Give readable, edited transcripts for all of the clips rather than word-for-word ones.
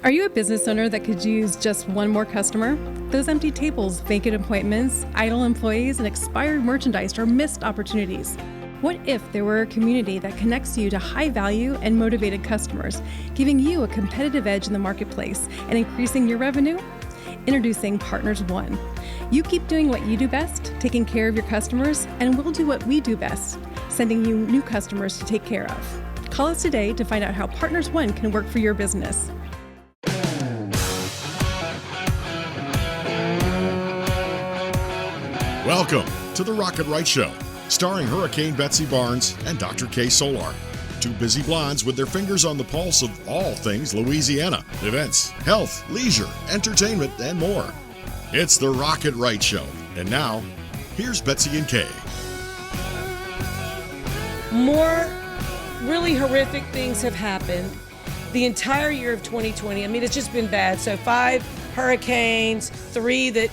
Are you a business owner that could use just one more customer? Those empty tables, vacant appointments, idle employees, and expired merchandise are missed opportunities. What if there were a community that connects you to high-value and motivated customers, giving you a competitive edge in the marketplace and increasing your revenue? Introducing Partners One. You keep doing what you do best, taking care of your customers, and we'll do what we do best, sending you new customers to take care of. Call us today to find out how Partners One can work for your business. Welcome to the Rocket Right Show, starring Hurricane Betsy Barnes and Dr. K. Solar. Two busy blondes with their fingers on the pulse of all things Louisiana. Events, health, leisure, entertainment, and more. It's the Rocket Right Show. And now, here's Betsy and Kay. More really horrific things have happened the entire year of 2020. I mean, it's just been bad. So 5 hurricanes, 3 that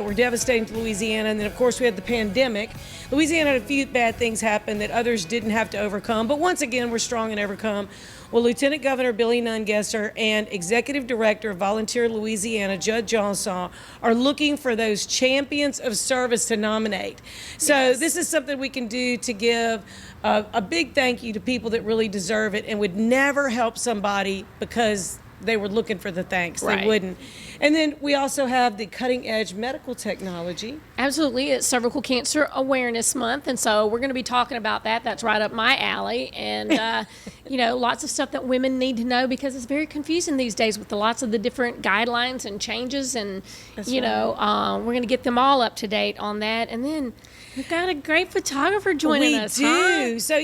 were devastating to Louisiana. And then, of course, we had the pandemic. Louisiana had a few bad things happen that others didn't have to overcome. But once again, we're strong and overcome. Well, Lieutenant Governor Billy Nungesser and Executive Director of Volunteer Louisiana, Judd Johnson, are looking for those champions of service to nominate. So This is something we can do to give a big thank you to people that really deserve it and would never help somebody because they were looking for the thanks. Right. They wouldn't. And then we also have the cutting edge medical technology. Absolutely. It's Cervical Cancer Awareness Month. And so we're going to be talking about that. That's right up my alley. And, lots of stuff that women need to know because it's very confusing these days with lots of the different guidelines and changes. And, we're going to get them all up to date on that. And then we've got a great photographer joining us. We do. So,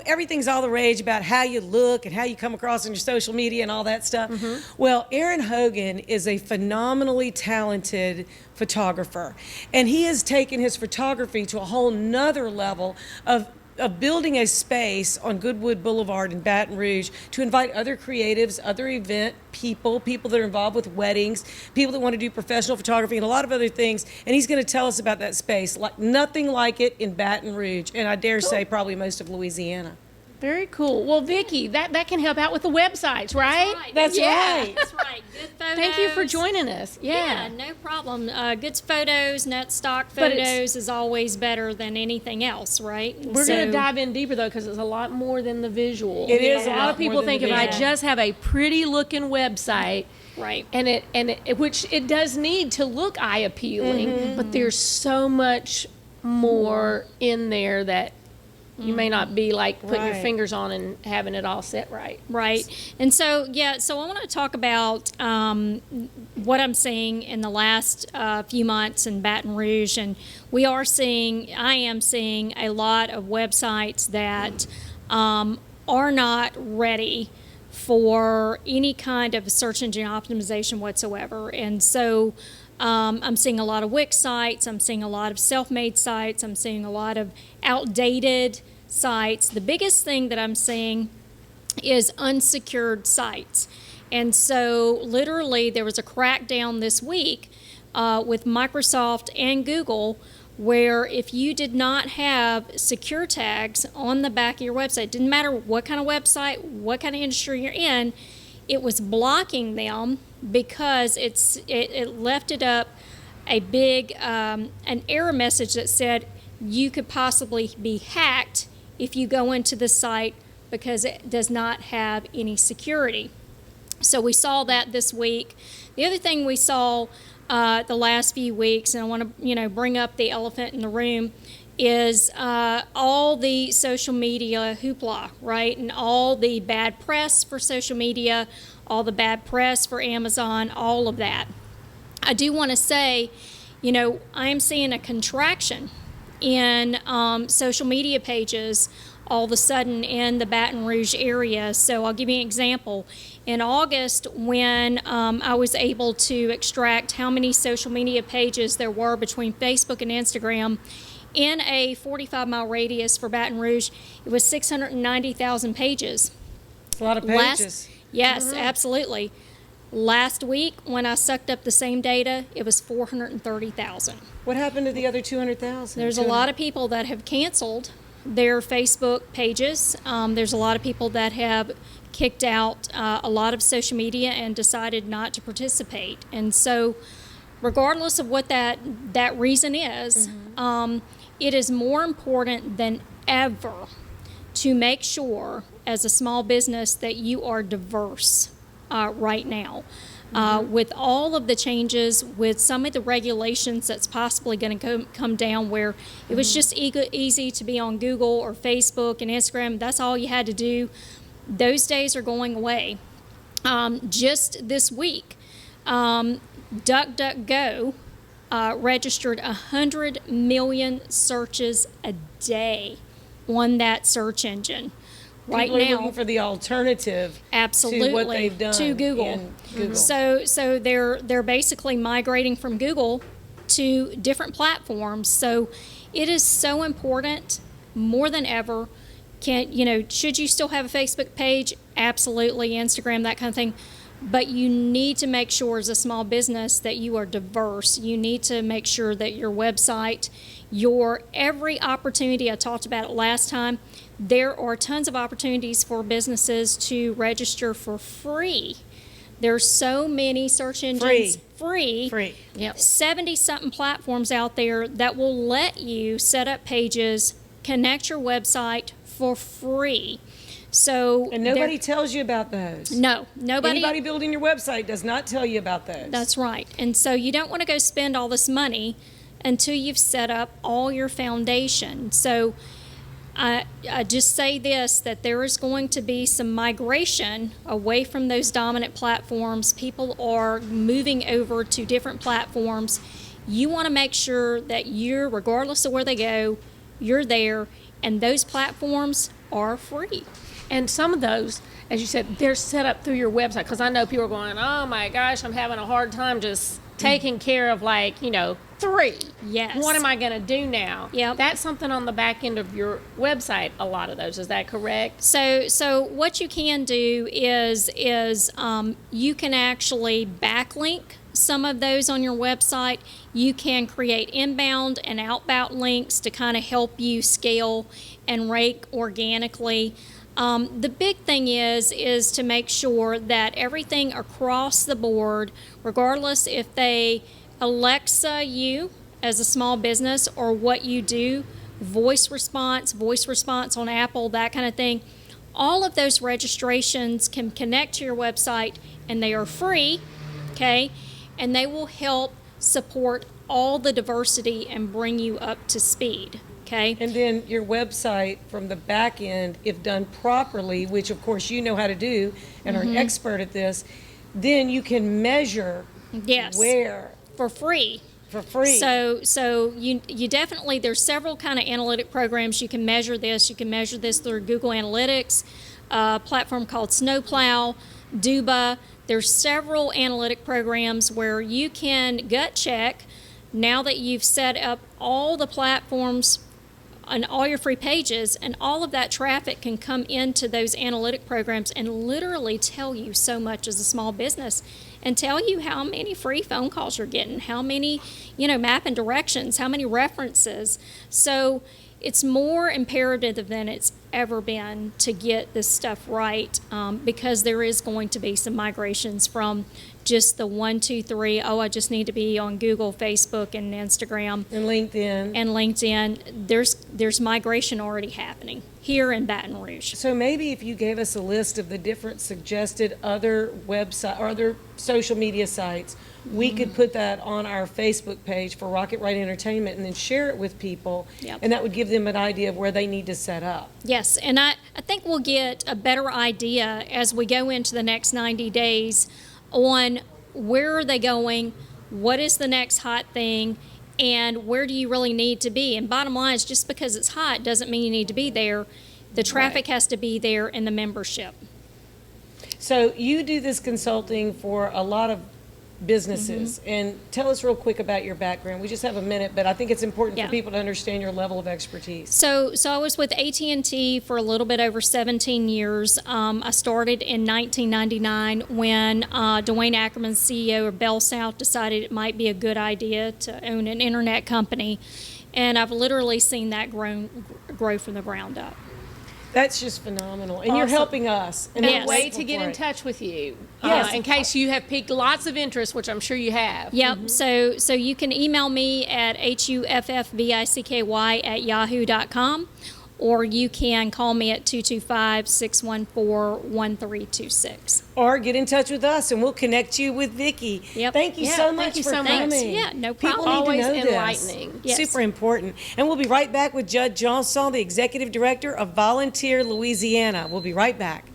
everything's all the rage about how you look and how you come across on your social media and all that stuff. Mm-hmm. Well, Aaron Hogan is a phenomenally talented photographer. And he has taken his photography to a whole nother level of building a space on Goodwood Boulevard in Baton Rouge to invite other creatives, other event people that are involved with weddings, people that want to do professional photography, and a lot of other things. And he's going to tell us about that space, like nothing like it in Baton Rouge, and I dare say probably most of Louisiana. Very cool. Well, Vicki, that can help out with the websites, right? That's right. That's right. Good photos. Thank you for joining us. Yeah, no problem. Good photos, net stock photos is always better than anything else, right? We're going to dive in deeper, though, because it's a lot more than the visual. It is. A lot of people think if I just have a pretty looking website, right, and which it does need to look eye appealing, but there's so much more in there that you may not be like putting your fingers on and having it all set right. Right. And so I want to talk about what I'm seeing in the last few months in Baton Rouge. And I am seeing a lot of websites that are not ready for any kind of search engine optimization whatsoever. And so I'm seeing a lot of Wix sites. I'm seeing a lot of self-made sites. I'm seeing a lot of outdated sites. The biggest thing that I'm seeing is unsecured sites. And so literally there was a crackdown this week with Microsoft and Google where if you did not have secure tags on the back of your website, didn't matter what kind of website, what kind of industry you're in, it was blocking them because it left it up a big an error message that said you could possibly be hacked if you go into the site because it does not have any security. So we saw that this week. The other thing we saw the last few weeks, and I want to bring up the elephant in the room, is all the social media hoopla, right? And all the bad press for social media, all the bad press for Amazon, all of that. I do want to say, I'm seeing a contraction in social media pages all of a sudden in the Baton Rouge area. So I'll give you an example. In August, when I was able to extract how many social media pages there were between Facebook and Instagram, in a 45-mile radius for Baton Rouge, it was 690,000 pages. That's a lot of pages. Yes, absolutely. Last week, when I sucked up the same data, it was 430,000. What happened to the other 200,000? There's a lot of people that have canceled their Facebook pages. There's a lot of people that have kicked out a lot of social media and decided not to participate. And so, regardless of what that reason is, it is more important than ever to make sure, as a small business, that you are diverse right now. With all of the changes, with some of the regulations that's possibly going to come down, where it was just easy to be on Google or Facebook and Instagram, that's all you had to do. Those days are going away. Just this week, DuckDuckGo registered 100 million searches a day on that search engine. Right People are now, looking for the alternative absolutely, to what they've done to Google. in Google. So they're basically migrating from Google to different platforms. So it is so important, more than ever. Should you still have a Facebook page? Absolutely, Instagram, that kind of thing. But you need to make sure, as a small business, that you are diverse. You need to make sure that your website, your every opportunity, I talked about it last time, there are tons of opportunities for businesses to register for free. There's so many search engines free. Yep. 70-something platforms out there that will let you set up pages, connect your website for free. So And nobody tells you about those. No, nobody. Anybody building your website does not tell you about those. That's right. And so you don't want to go spend all this money until you've set up all your foundation. So I just say this, that there is going to be some migration away from those dominant platforms. People are moving over to different platforms. You want to make sure that you're, regardless of where they go, you're there, and those platforms are free. And some of those, as you said, they're set up through your website. Because I know people are going, oh my gosh, I'm having a hard time just taking care of 3. Yes. What am I going to do now? Yep. That's something on the back end of your website, a lot of those. Is that correct? So what you can do is you can actually backlink some of those on your website. You can create inbound and outbound links to kind of help you scale and rank organically. The big thing is to make sure that everything across the board, regardless if they Alexa you as a small business or what you do, voice response on Apple, that kind of thing, all of those registrations can connect to your website, and they are free, okay? And they will help support all the diversity and bring you up to speed. Okay. And then your website from the back end, if done properly, which of course you know how to do and are an expert at this, then you can measure where for free. For free. So you definitely, there's several kind of analytic programs you can measure this. You can measure this through Google Analytics, a platform called Snowplow, Duba. There's several analytic programs where you can gut check, now that you've set up all the platforms and all your free pages, and all of that traffic can come into those analytic programs and literally tell you so much as a small business, and tell you how many free phone calls you're getting, how many, map and directions, how many references. So it's more imperative than it's ever been to get this stuff right, because there is going to be some migrations from just the 1, 2, 3. Oh, I just need to be on Google, Facebook, and Instagram, and LinkedIn. There's migration already happening here in Baton Rouge. So maybe if you gave us a list of the different suggested other website or other social media sites, we could put that on our Facebook page for Rocket Right Entertainment and then share it with people. Yep. And that would give them an idea of where they need to set up. Yes, and I think we'll get a better idea as we go into the next 90 days on where are they going, what is the next hot thing, and where do you really need to be. And bottom line is, just because it's hot doesn't mean you need to be there. The traffic has to be there in the membership. So you do this consulting for a lot of businesses, and tell us real quick about your background. We just have a minute, but I think it's important for people to understand your level of expertise. So I was with AT&T for a little bit over 17 years. I started in 1999 when Dwayne Ackerman, CEO of Bell South, decided it might be a good idea to own an internet company, and I've literally seen that grow from the ground up. That's just phenomenal. And you're Awesome. helping us. And And we're a way grateful to get for in it. touch with you, Yes. in case you have piqued lots of interest, which I'm sure you have. Yep. So you can email me at huffvicky@yahoo.com, or you can call me at 225-614-1326. Or get in touch with us and we'll connect you with Vicki. Yep. Thank you Yeah, so thank much you for so much. coming. Yeah, no People problem. need to Always know this. enlightening. Yes. Super important. And we'll be right back with Judd Johnson, the Executive Director of Volunteer Louisiana. We'll be right back.